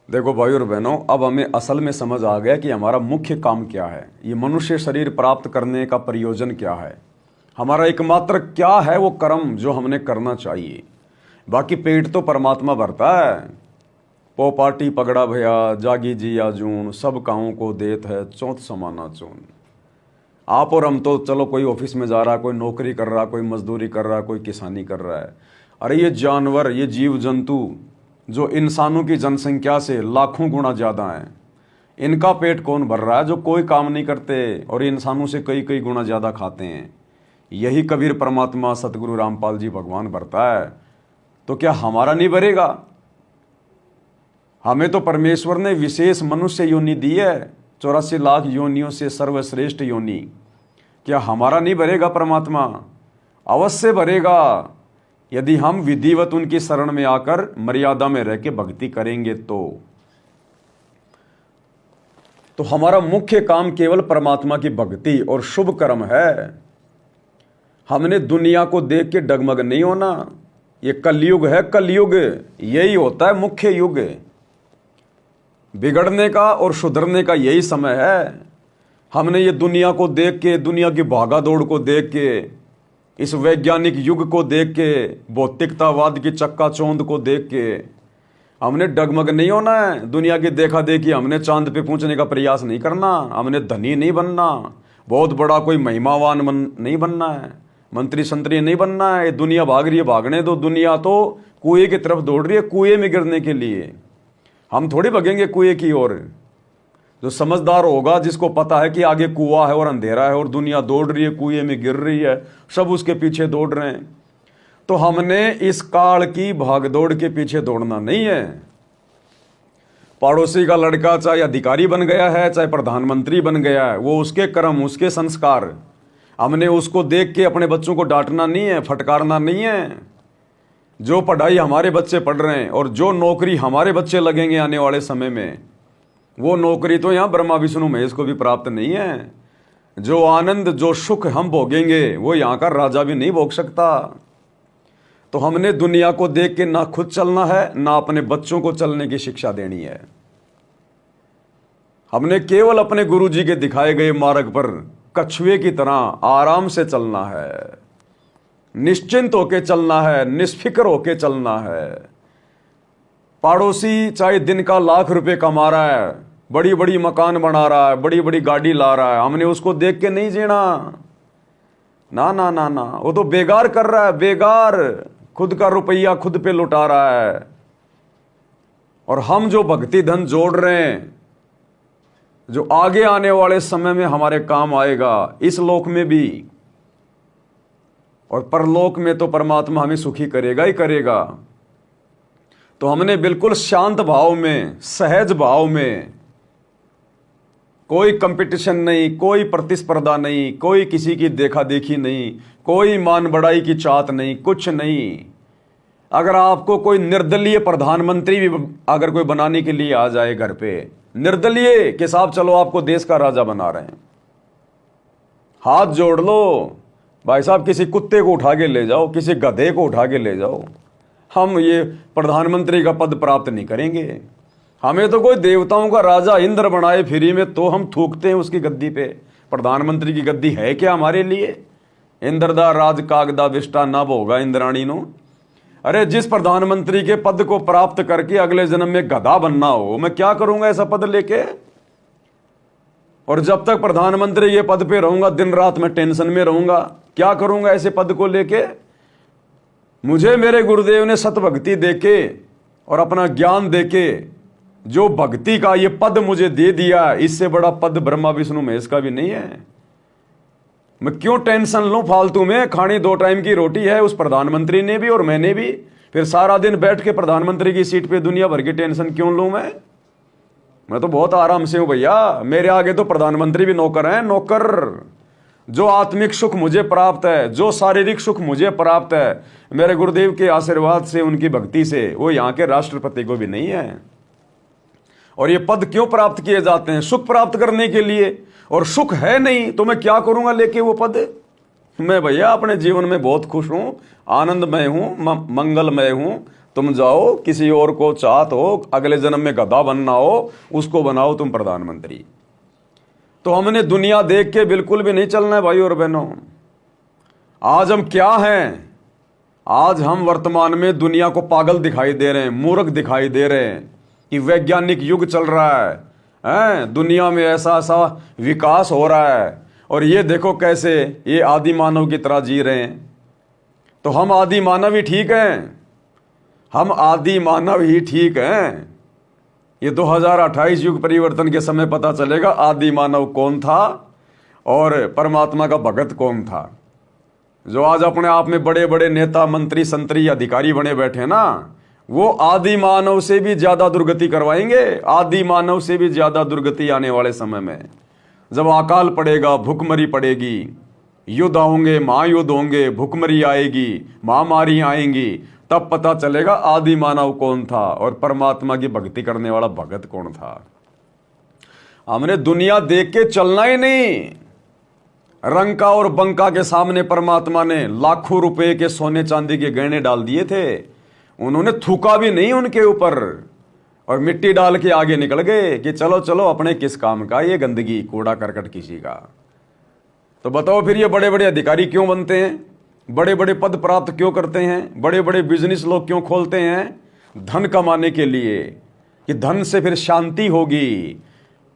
देखो भाई और बहनों, अब हमें असल में समझ आ गया कि हमारा मुख्य काम क्या है। ये मनुष्य शरीर प्राप्त करने का प्रयोजन क्या है, हमारा एकमात्र क्या है वो कर्म जो हमने करना चाहिए। बाकी पेट तो परमात्मा भरता है। पो पाटी पगड़ा भया जागी जी आजून, सब काहों को देत है चौथ समाना चून। आप और हम तो चलो, कोई ऑफिस में जा रहा, कोई नौकरी कर रहा, कोई मजदूरी कर रहा, कोई किसानी कर रहा है। अरे ये जानवर, ये जीव जंतु जो इंसानों की जनसंख्या से लाखों गुना ज़्यादा हैं, इनका पेट कौन भर रहा है? जो कोई काम नहीं करते और इंसानों से कई कई गुना ज़्यादा खाते हैं। यही कबीर परमात्मा सतगुरु रामपाल जी भगवान भरता है, तो क्या हमारा नहीं भरेगा? हमें तो परमेश्वर ने विशेष मनुष्य योनि दी है, 84 लाख योनियों से सर्वश्रेष्ठ योनि। क्या हमारा नहीं भरेगा परमात्मा? अवश्य भरेगा, यदि हम विधिवत उनकी शरण में आकर मर्यादा में रह के भक्ति करेंगे तो हमारा मुख्य काम केवल परमात्मा की भक्ति और शुभ कर्म है। हमने दुनिया को देख के डगमग नहीं होना। ये कलयुग है, कलयुग यही होता है मुख्य युग। बिगड़ने का और सुधरने का यही समय है। हमने ये दुनिया को देख के, दुनिया की भागा दौड़ को देख के, इस वैज्ञानिक युग को देख के, भौतिकतावाद की चक्काचौंध को देख के हमने डगमग नहीं होना है। दुनिया की देखा देखी हमने चांद पे पहुंचने का प्रयास नहीं करना। हमने धनी नहीं बनना, बहुत बड़ा कोई महिमावान नहीं बनना है, मंत्री संतरी नहीं बनना है। दुनिया भाग रही है, भागने दो। दुनिया तो कुएं की तरफ दौड़ रही है, कुएं में गिरने के लिए। हम थोड़ी भगेंगे कुएं की ओर। जो समझदार होगा, जिसको पता है कि आगे कुआं है और अंधेरा है और दुनिया दौड़ रही है, कुएं में गिर रही है, सब उसके पीछे दौड़ रहे हैं। तो हमने इस काल की भागदौड़ के पीछे दौड़ना नहीं है। पड़ोसी का लड़का चाहे अधिकारी बन गया है, चाहे प्रधानमंत्री बन गया है, वो उसके कर्म, उसके संस्कार। हमने उसको देख के अपने बच्चों को डांटना नहीं है, फटकारना नहीं है। जो पढ़ाई हमारे बच्चे पढ़ रहे हैं और जो नौकरी हमारे बच्चे लगेंगे आने वाले समय में, वो नौकरी तो यहाँ ब्रह्मा विष्णु महेश को भी प्राप्त नहीं है। जो आनंद, जो सुख हम भोगेंगे, वो यहाँ का राजा भी नहीं भोग सकता। तो हमने दुनिया को देख के ना खुद चलना है, ना अपने बच्चों को चलने की शिक्षा देनी है। हमने केवल अपने गुरु जी के दिखाए गए मार्ग पर कछुए की तरह आराम से चलना है, निश्चिंत होके चलना है, निष्फिक्र होके चलना है। पड़ोसी चाहे दिन का लाख रुपए कमा रहा है, बड़ी बड़ी मकान बना रहा है, बड़ी बड़ी गाड़ी ला रहा है, हमने उसको देख के नहीं जीना। ना ना ना ना, वो तो बेगार कर रहा है, बेगार। खुद का रुपया खुद पे लुटा रहा है। और हम जो भक्ति धन जोड़ रहे हैं, जो आगे आने वाले समय में हमारे काम आएगा, इस लोक में भी और परलोक में, तो परमात्मा हमें सुखी करेगा ही करेगा। तो हमने बिल्कुल शांत भाव में, सहज भाव में, कोई कंपटीशन नहीं, कोई प्रतिस्पर्धा नहीं, कोई किसी की देखा देखी नहीं, कोई मान बढ़ाई की चाहत नहीं, कुछ नहीं। अगर आपको कोई निर्दलीय प्रधानमंत्री भी अगर कोई बनाने के लिए आ जाए घर पे, निर्दलीय के साथ, चलो आपको देश का राजा बना रहे हैं, हाथ जोड़ लो भाई साहब, किसी कुत्ते को उठा के ले जाओ, किसी गधे को उठा के ले जाओ, हम ये प्रधानमंत्री का पद प्राप्त नहीं करेंगे। हमें तो कोई देवताओं का राजा इंद्र बनाए फ्री में, तो हम थूकते हैं उसकी गद्दी पे। प्रधानमंत्री की गद्दी है क्या हमारे लिए? इंद्रदा राज कागदा विष्टा न भोगा इंद्राणी नो। अरे जिस प्रधानमंत्री के पद को प्राप्त करके अगले जन्म में गधा बनना हो, मैं क्या करूंगा ऐसा पद लेके? और जब तक प्रधानमंत्री ये पद पे रहूंगा, दिन रात मैं टेंशन में रहूंगा। क्या करूंगा ऐसे पद को लेके? मुझे मेरे गुरुदेव ने सतभक्ति देके और अपना ज्ञान देके जो भक्ति का ये पद मुझे दे दिया, इससे बड़ा पद ब्रह्मा विष्णु महेश का भी नहीं है। मैं क्यों टेंशन लूं फालतू में? खानी 2 टाइम की रोटी है, उस प्रधानमंत्री ने भी और मैंने भी। फिर सारा दिन बैठ के प्रधानमंत्री की सीट पे दुनिया भर की टेंशन क्यों लूं मैं तो बहुत आराम से हूं भैया। मेरे आगे तो प्रधानमंत्री भी नौकर हैं, नौकर। जो आत्मिक सुख मुझे प्राप्त है, जो शारीरिक सुख मुझे प्राप्त है, मेरे गुरुदेव के आशीर्वाद से, उनकी भक्ति से, वो यहाँ के राष्ट्रपति को भी नहीं है। और ये पद क्यों प्राप्त किए जाते हैं? सुख प्राप्त करने के लिए। और सुख है नहीं तो मैं क्या करूंगा लेके वो पद? मैं भैया अपने जीवन में बहुत खुश हूं, आनंदमय हूं, मंगलमय हूं, तुम जाओ किसी और को चाहत हो, अगले जन्म में गधा बनना हो, उसको बनाओ तुम प्रधानमंत्री। तो हमने दुनिया देख के बिल्कुल भी नहीं चलना है भाई और बहनों। आज हम क्या हैं? आज हम वर्तमान में दुनिया को पागल दिखाई दे रहे हैं, मूर्ख दिखाई दे रहे हैं कि वैज्ञानिक युग चल रहा है, दुनिया में ऐसा ऐसा विकास हो रहा है, और ये देखो कैसे ये आदि मानव की तरह जी रहे हैं। तो हम आदि मानव ही ठीक हैं, हम आदि मानव ही ठीक हैं। ये 2028 युग परिवर्तन के समय पता चलेगा आदि मानव कौन था और परमात्मा का भगत कौन था। जो आज अपने आप में बड़े बड़े नेता, मंत्री, संतरी, अधिकारी बने बैठे हैं ना, वो आदि मानव से भी ज्यादा दुर्गति करवाएंगे। आदि मानव से भी ज्यादा दुर्गति आने वाले समय में, जब अकाल पड़ेगा, भूखमरी पड़ेगी, युद्ध होंगे, महायुद्ध होंगे, भूखमरी आएगी, महामारी आएंगी, तब पता चलेगा आदि मानव कौन था और परमात्मा की भक्ति करने वाला भगत कौन था। हमने दुनिया देख के चलना ही नहीं। रंका और बंका के सामने परमात्मा ने लाखों रुपए के सोने चांदी के गहने डाल दिए थे, उन्होंने थूका भी नहीं उनके ऊपर, और मिट्टी डाल के आगे निकल गए कि चलो चलो अपने किस काम का, ये गंदगी कूड़ा करकट किसी का। तो बताओ फिर ये बड़े बड़े अधिकारी क्यों बनते हैं? बड़े बड़े पद प्राप्त क्यों करते हैं? बड़े बड़े बिजनेस लोग क्यों खोलते हैं? धन कमाने के लिए, कि धन से फिर शांति होगी।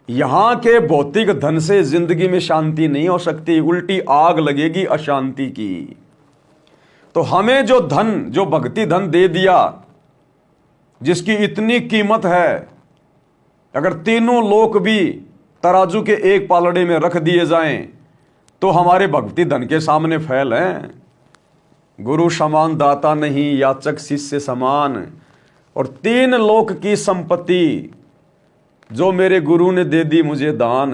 यहां के भौतिक धन से जिंदगी में शांति नहीं हो सकती, उल्टी आग लगेगी अशांति की। तो हमें जो धन, जो भक्ति धन दे दिया, जिसकी इतनी कीमत है, अगर तीनों लोक भी तराजू के एक पालड़े में रख दिए जाएं तो हमारे भक्ति धन के सामने फैल हैं। गुरु समान दाता नहीं, याचक शिष्य समान, और 3 लोक की संपत्ति जो मेरे गुरु ने दे दी मुझे दान।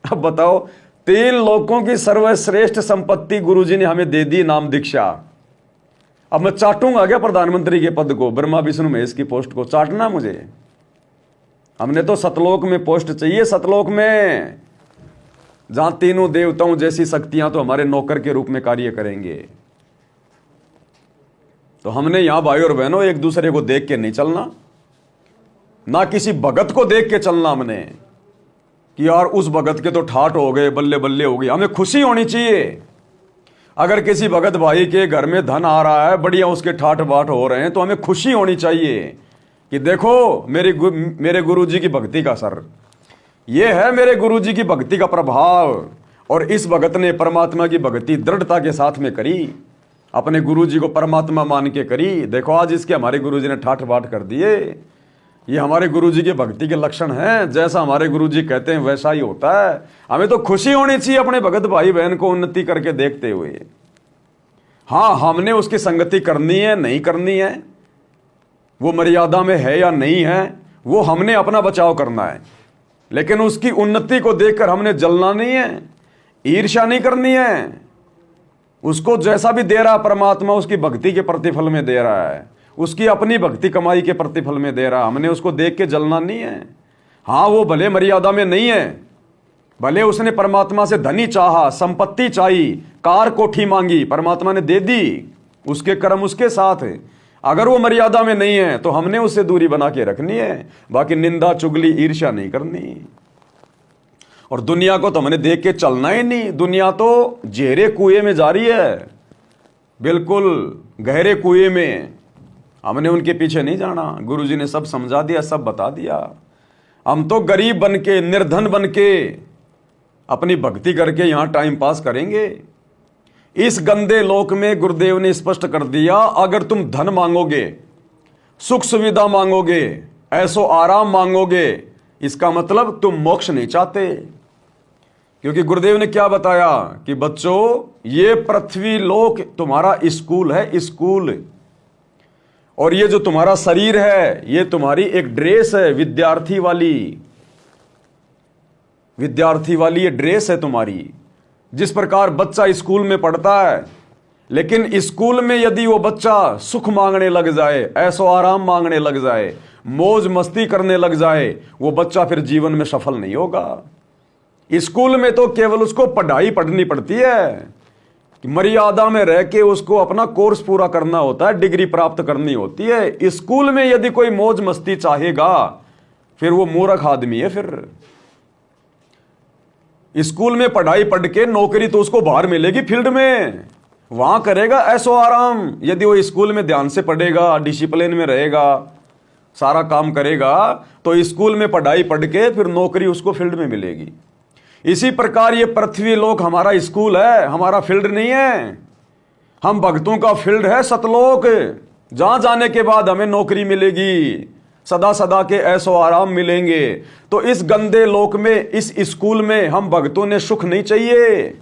अब बताओ, 3 लोकों की सर्वश्रेष्ठ संपत्ति गुरुजी ने हमें दे दी, नाम दीक्षा। अब मैं चाटूंगा क्या प्रधानमंत्री के पद को, ब्रह्मा विष्णु महेश की पोस्ट को चाटना मुझे? हमने तो सतलोक में पोस्ट चाहिए, सतलोक में, जहां तीनों देवताओं जैसी शक्तियां तो हमारे नौकर के रूप में कार्य करेंगे। तो हमने यहां भाई और बहनों एक दूसरे को देख के नहीं चलना, ना किसी भगत को देख के चलना हमने कि यार उस भगत के तो ठाठ हो गए, बल्ले बल्ले हो गई। हमें खुशी होनी चाहिए। अगर किसी भगत भाई के घर में धन आ रहा है, बढ़िया उसके ठाठ बाट हो रहे हैं, तो हमें खुशी होनी चाहिए कि देखो मेरे गुरुजी की भक्ति का असर, ये है मेरे गुरुजी की भक्ति का प्रभाव। और इस भगत ने परमात्मा की भक्ति दृढ़ता के साथ में करी, अपने गुरुजी को परमात्मा मान के करी। देखो आज इसके हमारे गुरुजी ने ठाठ बाट कर दिए। ये हमारे गुरुजी के भक्ति के लक्षण हैं। जैसा हमारे गुरुजी कहते हैं वैसा ही होता है। हमें तो खुशी होनी चाहिए अपने भगत भाई बहन को उन्नति करके देखते हुए। हाँ, हमने उसकी संगति करनी है, नहीं करनी है, वो मर्यादा में है या नहीं है, वो हमने अपना बचाव करना है। लेकिन उसकी उन्नति को देखकर हमने जलना नहीं है, ईर्ष्या नहीं करनी है। उसको जैसा भी दे रहा परमात्मा उसकी भक्ति के प्रतिफल में दे रहा है, उसकी अपनी भक्ति कमाई के प्रतिफल में दे रहा। हमने उसको देख के जलना नहीं है। हाँ, वो भले मर्यादा में नहीं है, भले उसने परमात्मा से धनी चाहा, संपत्ति चाहिए, कार कोठी मांगी, परमात्मा ने दे दी, उसके कर्म उसके साथ है। अगर वो मर्यादा में नहीं है तो हमने उससे दूरी बना के रखनी है। बाकी निंदा चुगली ईर्ष्या नहीं करनी। और दुनिया को तो हमने देख के चलना ही नहीं। दुनिया तो गहरे कुएं में जा रही है, बिल्कुल गहरे कुएं में। हमने उनके पीछे नहीं जाना। गुरुजी ने सब समझा दिया, सब बता दिया। हम तो गरीब बन के, निर्धन बन के, अपनी भक्ति करके यहां टाइम पास करेंगे। इस गंदे लोक में गुरुदेव ने स्पष्ट कर दिया, अगर तुम धन मांगोगे, सुख सुविधा मांगोगे, ऐसो आराम मांगोगे, इसका मतलब तुम मोक्ष नहीं चाहते। क्योंकि गुरुदेव ने क्या बताया कि बच्चों, ये पृथ्वी लोक तुम्हारा स्कूल है, स्कूल। और ये जो तुम्हारा शरीर है, ये तुम्हारी एक ड्रेस है, विद्यार्थी वाली ये ड्रेस है तुम्हारी। जिस प्रकार बच्चा स्कूल में पढ़ता है, लेकिन स्कूल में यदि वो बच्चा सुख मांगने लग जाए, ऐसो आराम मांगने लग जाए, मौज मस्ती करने लग जाए, वो बच्चा फिर जीवन में सफल नहीं होगा। स्कूल में तो केवल उसको पढ़ाई पढ़नी पड़ती है कि मर्यादा में रह के उसको अपना कोर्स पूरा करना होता है, डिग्री प्राप्त करनी होती है। स्कूल में यदि कोई मौज मस्ती चाहेगा फिर वो मूर्ख आदमी है। फिर स्कूल में पढ़ाई पढ़ के नौकरी तो उसको बाहर मिलेगी फील्ड में, वहां करेगा ऐसो आराम। यदि वो स्कूल में ध्यान से पढ़ेगा, डिसिप्लिन में रहेगा, सारा काम करेगा, तो स्कूल में पढ़ाई पढ़ के फिर नौकरी उसको फील्ड में मिलेगी। इसी प्रकार ये पृथ्वी लोक हमारा स्कूल है, हमारा फील्ड नहीं है। हम भक्तों का फील्ड है सतलोक, जहां जाने के बाद हमें नौकरी मिलेगी, सदा सदा के ऐसो आराम मिलेंगे। तो इस गंदे लोक में, इस स्कूल में हम भक्तों ने सुख नहीं चाहिए।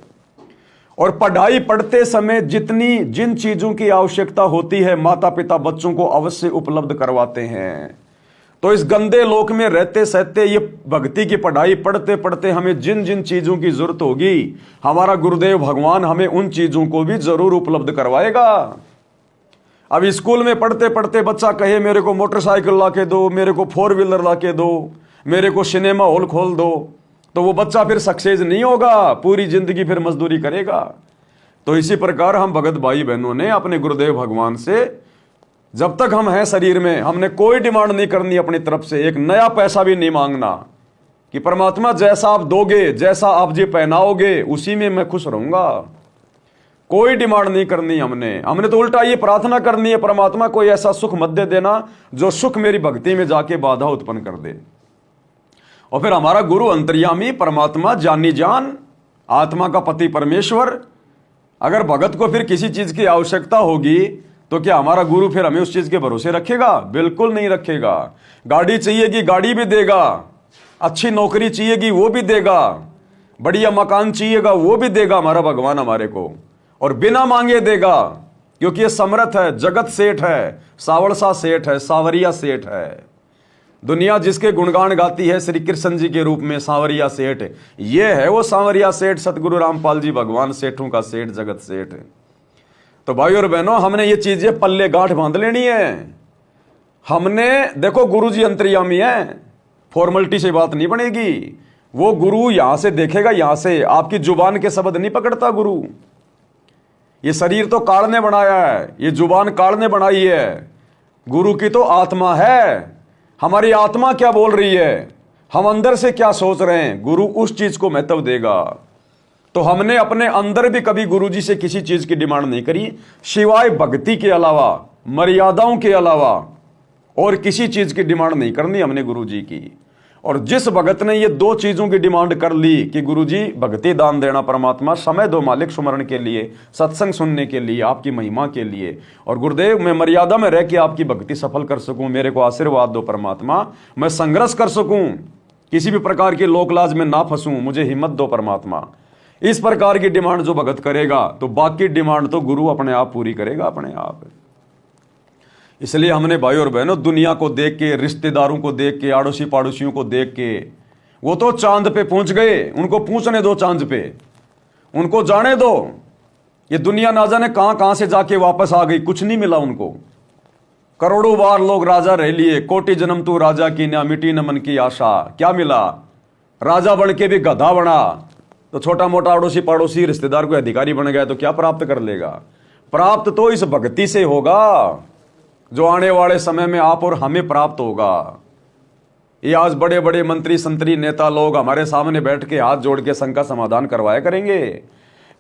और पढ़ाई पढ़ते समय जिन चीजों की आवश्यकता होती है माता पिता बच्चों को अवश्य उपलब्ध करवाते हैं। तो इस गंदे लोक में रहते सहते ये भक्ति की पढ़ाई पढ़ते पढ़ते हमें जिन जिन चीजों की जरूरत होगी, हमारा गुरुदेव भगवान हमें उन चीजों को भी जरूर उपलब्ध करवाएगा। अब स्कूल में पढ़ते पढ़ते बच्चा कहे मेरे को मोटरसाइकिल ला के दो, मेरे को 4 व्हीलर ला के दो, मेरे को सिनेमा हॉल खोल दो, तो वो बच्चा फिर सक्सेस नहीं होगा, पूरी जिंदगी फिर मजदूरी करेगा। तो इसी प्रकार हम भगत भाई बहनों ने अपने गुरुदेव भगवान से, जब तक हम हैं शरीर में, हमने कोई डिमांड नहीं करनी अपनी तरफ से, एक नया पैसा भी नहीं मांगना कि परमात्मा जैसा आप दोगे, जैसा आप जी पहनाओगे, उसी में मैं खुश रहूंगा। कोई डिमांड नहीं करनी हमने तो उल्टा ये प्रार्थना करनी है, परमात्मा कोई ऐसा सुख मत दे देना जो सुख मेरी भक्ति में जाके बाधा उत्पन्न कर दे। और फिर हमारा गुरु अंतर्यामी परमात्मा, जानी जान, आत्मा का पति परमेश्वर, अगर भगत को फिर किसी चीज की आवश्यकता होगी तो क्या हमारा गुरु फिर हमें उस चीज के भरोसे रखेगा? बिल्कुल नहीं रखेगा। गाड़ी चाहिएगी गाड़ी भी देगा, अच्छी नौकरी चाहिएगी वो भी देगा, बढ़िया मकान चाहिएगा वो भी देगा हमारा भगवान हमारे को, और बिना मांगे देगा, क्योंकि ये समर्थ है, जगत सेठ है, सावरसा सेठ है, सावरिया सेठ है। दुनिया जिसके गुणगान गाती है श्री कृष्ण जी के रूप में, सांवरिया सेठ, ये है वो सांवरिया सेठ, सतगुरु रामपाल जी भगवान सेठों का सेठ, जगत सेठ। तो भाई और बहनों, हमने ये चीजें पल्ले गांठ बांध लेनी है। हमने देखो गुरु जी अंतर्यामी है, फॉर्मेलिटी से बात नहीं बनेगी। वो गुरु यहां से देखेगा, यहां से आपकी जुबान के शब्द नहीं पकड़ता गुरु। ये शरीर तो काल ने बनाया है, ये जुबान काल ने बनाई है, गुरु की तो आत्मा है। हमारी आत्मा क्या बोल रही है, हम अंदर से क्या सोच रहे हैं, गुरु उस चीज को महत्व देगा। तो हमने अपने अंदर भी कभी गुरु जी से किसी चीज की डिमांड नहीं करी, सिवाय भक्ति के अलावा, मर्यादाओं के अलावा और किसी चीज की डिमांड नहीं करनी हमने गुरु जी की। और जिस भगत ने ये 2 चीजों की डिमांड कर ली कि गुरु जी भक्ति दान देना परमात्मा, समय दो मालिक सुमरण के लिए, सत्संग सुनने के लिए, आपकी महिमा के लिए, और गुरुदेव मैं मर्यादा में रह के आपकी भक्ति सफल कर सकूं, मेरे को आशीर्वाद दो परमात्मा, मैं संघर्ष कर सकूं, किसी भी प्रकार की लोकलाज में ना फंसूं, मुझे हिम्मत दो परमात्मा। इस प्रकार की डिमांड जो भगत करेगा तो बाकी डिमांड तो गुरु अपने आप पूरी करेगा अपने आप। इसलिए हमने भाई और बहनों दुनिया को देख के, रिश्तेदारों को देख के, आड़ोसी पाड़ोसियों को देख के, वो तो चांद पे पहुंच गए, उनको पूछने दो चांद पे, उनको जाने दो। ये दुनिया ना जाने कहां कहां से जाके वापस आ गई, कुछ नहीं मिला उनको। करोड़ों बार लोग राजा रह लिए, कोटि जन्म तू राजा की ना, मिटी न मन की आशा, क्या मिला? राजा बन के भी गधा बना, तो छोटा मोटा अड़ोसी पड़ोसी रिश्तेदार को अधिकारी बन गया तो क्या प्राप्त कर लेगा? प्राप्त तो इस भक्ति से होगा जो आने वाले समय में आप और हमें प्राप्त होगा। ये आज बड़े बड़े मंत्री संतरी नेता लोग हमारे सामने बैठ के हाथ जोड़ के संग का समाधान करवाया करेंगे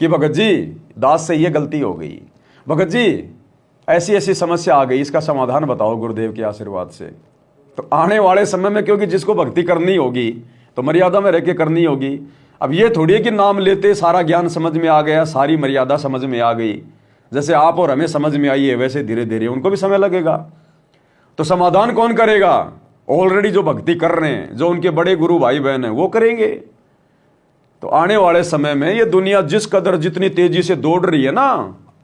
कि भगत जी दास से ये गलती हो गई, भगत जी ऐसी ऐसी समस्या आ गई, इसका समाधान बताओ गुरुदेव के आशीर्वाद से। तो आने वाले समय में, क्योंकि जिसको भक्ति करनी होगी तो मर्यादा में रह के करनी होगी। अब ये थोड़ी है कि नाम लेते सारा ज्ञान समझ में आ गया, सारी मर्यादा समझ में आ गई, जैसे आप और हमें समझ में आई है वैसे धीरे धीरे उनको भी समय लगेगा। तो समाधान कौन करेगा? ऑलरेडी जो भक्ति कर रहे हैं, जो उनके बड़े गुरु भाई बहन हैं, वो करेंगे। तो आने वाले समय में ये दुनिया जिस कदर जितनी तेजी से दौड़ रही है ना,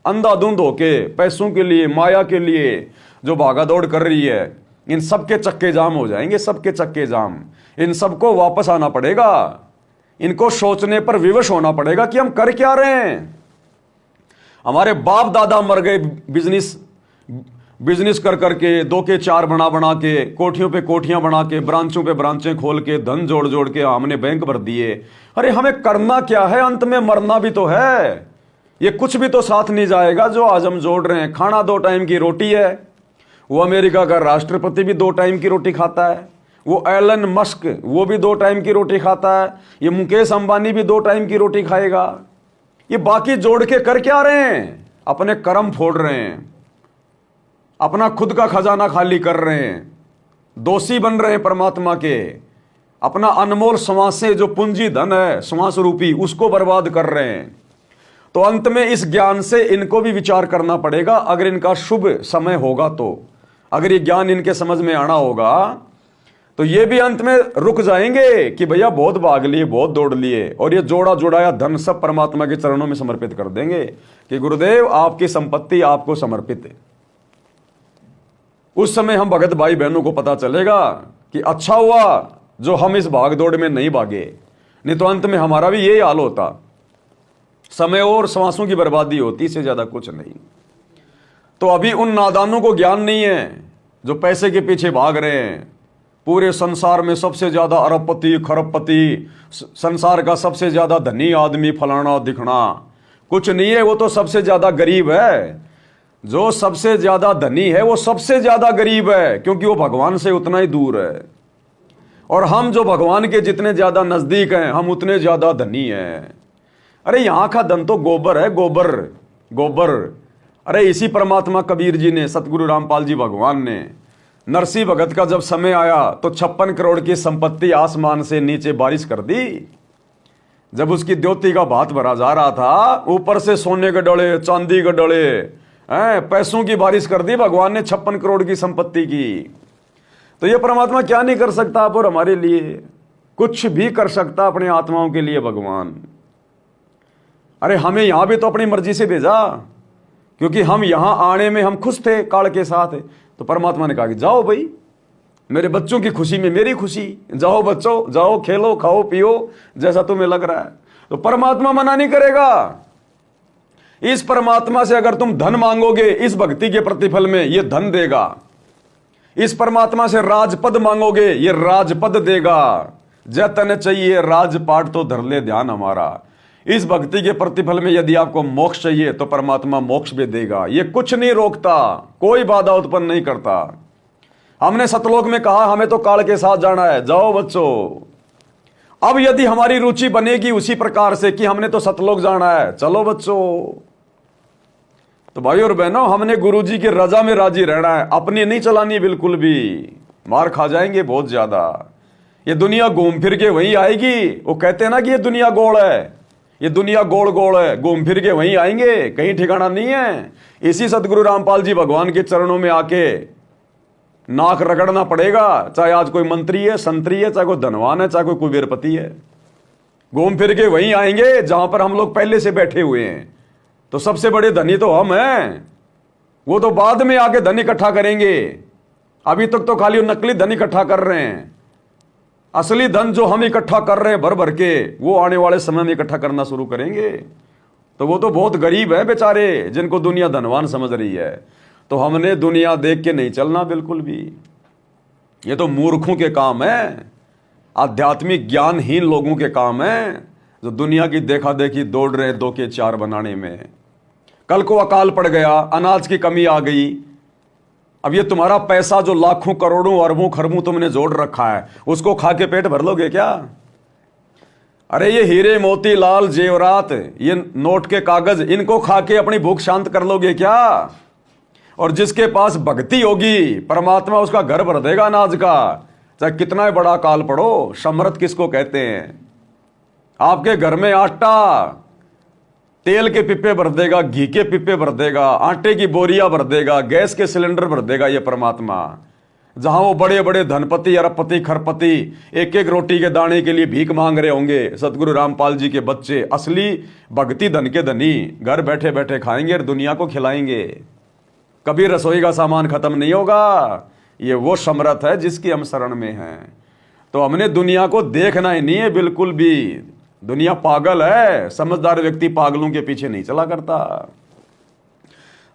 अंधाधुंध होके पैसों के लिए, माया के लिए जो भागा दौड़ कर रही है, इन सबके चक्के जाम हो जाएंगे, सबके चक्के जाम। इन सबको वापस आना पड़ेगा, इनको सोचने पर विवश होना पड़ेगा कि हम कर क्या रहे हैं। हमारे बाप दादा मर गए बिजनेस कर करके, 2 के 4 बना बना के, कोठियों पे कोठियां बना के, ब्रांचों पे ब्रांचें खोल के, धन जोड़ जोड़ के हमने बैंक भर दिए। अरे हमें करना क्या है? अंत में मरना भी तो है। ये कुछ भी तो साथ नहीं जाएगा जो आज हम जोड़ रहे हैं। खाना 2 टाइम की रोटी है, वो अमेरिका का राष्ट्रपति भी 2 टाइम की रोटी खाता है, वो एलन मस्क वो भी 2 टाइम की रोटी खाता है, ये मुकेश अंबानी भी 2 टाइम की रोटी खाएगा। ये बाकी जोड़ के कर क्या रहे हैं? अपने कर्म फोड़ रहे हैं, अपना खुद का खजाना खाली कर रहे हैं, दोषी बन रहे हैं परमात्मा के, अपना अनमोल श्वासें जो पूंजी धन है श्वास रूपी उसको बर्बाद कर रहे हैं। तो अंत में इस ज्ञान से इनको भी विचार करना पड़ेगा, अगर इनका शुभ समय होगा तो, अगर ये ज्ञान इनके समझ में आना होगा तो ये भी अंत में रुक जाएंगे कि भैया बहुत भाग लिए, बहुत दौड़ लिए, और ये जोड़ा जुड़ाया धन सब परमात्मा के चरणों में समर्पित कर देंगे कि गुरुदेव आपकी संपत्ति आपको समर्पित है। उस समय हम भगत भाई बहनों को पता चलेगा कि अच्छा हुआ जो हम इस भाग दौड़ में नहीं भागे, नहीं तो अंत में हमारा भी यही हाल होता, समय और श्वासों की बर्बादी होती, इससे ज्यादा कुछ नहीं। तो अभी उन नादानों को ज्ञान नहीं है जो पैसे के पीछे भाग रहे हैं। पूरे संसार में सबसे ज्यादा अरबपति खरबपति, संसार का सबसे ज्यादा धनी आदमी फलाना दिखना, कुछ नहीं है, वो तो सबसे ज्यादा गरीब है। जो सबसे ज्यादा धनी है वो सबसे ज्यादा गरीब है, क्योंकि वो भगवान से उतना ही दूर है। और हम जो भगवान के जितने ज्यादा नजदीक हैं हम उतने ज्यादा धनी हैं। अरे यहां का धन तो गोबर है, गोबर गोबर। अरे इसी परमात्मा कबीर जी ने, सतगुरु रामपाल जी भगवान ने, नरसिंह भगत का जब समय आया तो 56 करोड़ की संपत्ति आसमान से नीचे बारिश कर दी। जब उसकी द्योति का भात भरा जा रहा था, ऊपर से सोने के डले, चांदी के डले, पैसों की बारिश कर दी भगवान ने 56 करोड़ की संपत्ति की। तो ये परमात्मा क्या नहीं कर सकता आप और हमारे लिए? कुछ भी कर सकता अपनी आत्माओं के लिए भगवान। अरे हमें यहां भी तो अपनी मर्जी से भेजा, क्योंकि हम यहां आने में हम खुश थे काल के साथ। तो परमात्मा ने कहा कि जाओ भाई, मेरे बच्चों की खुशी में मेरी खुशी, जाओ बच्चों, जाओ खेलो खाओ पियो जैसा तुम्हें लग रहा है। तो परमात्मा मना नहीं करेगा। इस परमात्मा से अगर तुम धन मांगोगे, इस भक्ति के प्रतिफल में ये धन देगा। इस परमात्मा से राजपद मांगोगे, ये राजपद देगा। जतन चाहिए राजपाट तो धर ले ध्यान हमारा। इस भक्ति के प्रतिफल में यदि आपको मोक्ष चाहिए तो परमात्मा मोक्ष भी देगा। ये कुछ नहीं रोकता, कोई बाधा उत्पन्न नहीं करता। हमने सतलोक में कहा हमें तो काल के साथ जाना है, जाओ बच्चों। अब यदि हमारी रुचि बनेगी उसी प्रकार से कि हमने तो सतलोक जाना है, चलो बच्चों। तो भाई और बहनों, हमने गुरुजी की रजा में राजी रहना है, अपनी नहीं चलानी बिल्कुल भी। मार खा जाएंगे बहुत ज्यादा। ये दुनिया घूम फिर के वहीं आएगी। वो कहते हैं ना कि ये दुनिया गोल है, ये दुनिया गोल गोल है, घूम फिर के वहीं आएंगे, कहीं ठिकाना नहीं है। इसी सतगुरु रामपाल जी भगवान के चरणों में आके नाक रगड़ना पड़ेगा, चाहे आज कोई मंत्री है, संतरी है, चाहे कोई धनवान है, चाहे कोई कुबेरपति है। घूम फिर के वहीं आएंगे जहां पर हम लोग पहले से बैठे हुए हैं। तो सबसे बड़े धनी तो हम हैं, वो तो बाद में आके धन इकट्ठा करेंगे। अभी तक तो खाली नकली धन इकट्ठा कर रहे हैं। असली धन जो हम इकट्ठा कर रहे हैं भर भर के, वो आने वाले समय में इकट्ठा करना शुरू करेंगे। तो वो तो बहुत गरीब है बेचारे, जिनको दुनिया धनवान समझ रही है। तो हमने दुनिया देख के नहीं चलना बिल्कुल भी। ये तो मूर्खों के काम है, आध्यात्मिक ज्ञानहीन लोगों के काम है, जो दुनिया की देखा देखी दौड़ रहे 2 के 4 बनाने में। कल को अकाल पड़ गया, अनाज की कमी आ गई, अब ये तुम्हारा पैसा जो लाखों करोड़ों अरबों खरबों तुमने जोड़ रखा है, उसको खा के पेट भर लोगे क्या? अरे ये हीरे मोती लाल जेवरात, ये नोट के कागज, इनको खा के अपनी भूख शांत कर लोगे क्या? और जिसके पास भक्ति होगी परमात्मा उसका घर भर देगा अनाज का, चाहे कितना ही बड़ा काल पड़ो। समृद्ध किसको कहते हैं? आपके घर में आटा तेल के पिप्पे भर देगा, घी के पिप्पे भर देगा, आटे की बोरियां भर देगा, गैस के सिलेंडर भर देगा ये परमात्मा। जहां वो बड़े बड़े धनपति अरबपति खरपति एक एक रोटी के दाने के लिए भीख मांग रहे होंगे, सतगुरु रामपाल जी के बच्चे असली भक्ति धन के धनी घर बैठे बैठे खाएंगे और दुनिया को खिलाएंगे। कभी रसोई का सामान खत्म नहीं होगा। ये वो समर्थ है जिसकी हम शरण में हैं। तो हमने दुनिया को देखना ही नहीं है बिल्कुल भी। दुनिया पागल है, समझदार व्यक्ति पागलों के पीछे नहीं चला करता।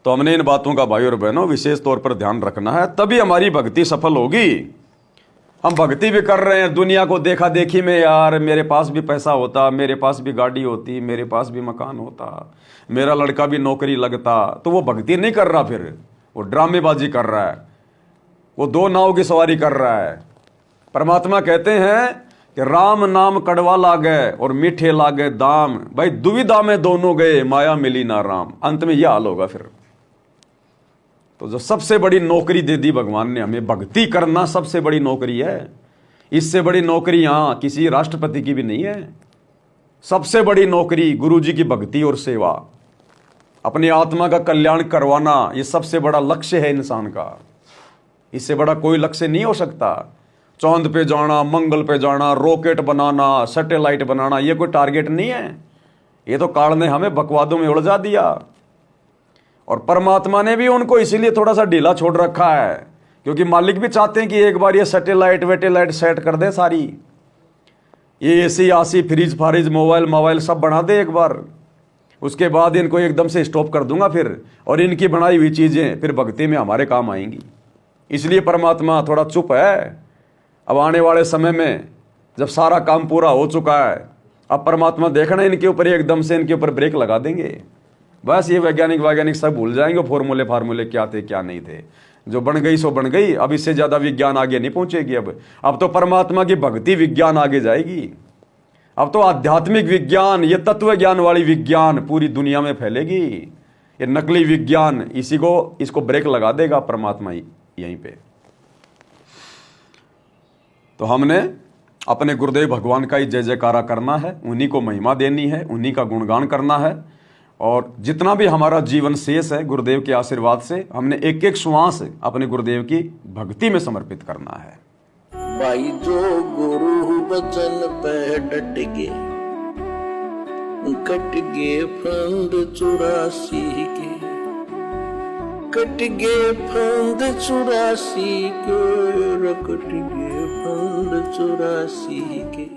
तो हमने इन बातों का भाई और बहनों विशेष तौर पर ध्यान रखना है, तभी हमारी भक्ति सफल होगी। हम भक्ति भी कर रहे हैं दुनिया को देखा देखी में, यार मेरे पास भी पैसा होता, मेरे पास भी गाड़ी होती, मेरे पास भी मकान होता, मेरा लड़का भी नौकरी लगता, तो वो भक्ति नहीं कर रहा, फिर वो ड्रामेबाजी कर रहा है, वो दो नाव की सवारी कर रहा है। परमात्मा कहते हैं कि राम नाम कड़वा लागे और मीठे लागे दाम, भाई दुविधा में दोनों गए, माया मिली ना राम। अंत में यह हाल होगा फिर। तो जो सबसे बड़ी नौकरी दे दी भगवान ने हमें, भक्ति करना सबसे बड़ी नौकरी है। इससे बड़ी नौकरी यहां किसी राष्ट्रपति की भी नहीं है। सबसे बड़ी नौकरी गुरु जी की भक्ति और सेवा, अपनी आत्मा का कल्याण करवाना, यह सबसे बड़ा लक्ष्य है इंसान का। इससे बड़ा कोई लक्ष्य नहीं हो सकता। चांद पे जाना, मंगल पे जाना, रॉकेट बनाना, सैटेलाइट बनाना, यह कोई टारगेट नहीं है। ये तो काल ने हमें बकवादों में उलझा दिया, और परमात्मा ने भी उनको इसीलिए थोड़ा सा ढीला छोड़ रखा है, क्योंकि मालिक भी चाहते हैं कि एक बार ये सैटेलाइट वेटेलाइट सेट कर दे सारी, ये एसी आसी फ्रिज फारिज मोबाइल सब बना दे एक बार, उसके बाद इनको एकदम से स्टॉप कर दूंगा फिर, और इनकी बनाई हुई चीजें फिर भक्ति में हमारे काम आएंगी। इसलिए परमात्मा थोड़ा चुप है। अब आने वाले समय में जब सारा काम पूरा हो चुका है, अब परमात्मा देखना इनके ऊपर एकदम से इनके ऊपर ब्रेक लगा देंगे। बस ये वैज्ञानिक सब भूल जाएंगे, फार्मूले क्या थे क्या नहीं थे। जो बन गई सो बन गई, अब इससे ज्यादा विज्ञान आगे नहीं पहुंचेगी। अब तो परमात्मा की भक्ति विज्ञान आगे जाएगी। अब तो आध्यात्मिक विज्ञान, ये तत्व ज्ञान वाली विज्ञान पूरी दुनिया में फैलेगी। ये नकली विज्ञान इसको ब्रेक लगा देगा परमात्मा यहीं पे। तो हमने अपने गुरुदेव भगवान का ही जय जयकारा करना है, उन्हीं को महिमा देनी है, उन्हीं का गुणगान करना है, और जितना भी हमारा जीवन शेष है गुरुदेव के आशीर्वाद से हमने एक एक श्वास अपने गुरुदेव की भक्ति में समर्पित करना है। भाई जो गुरु बचन पे डट गे, कट गे फंद 84 के, कट गे फंद 84 के, कट गे फंद 84 के।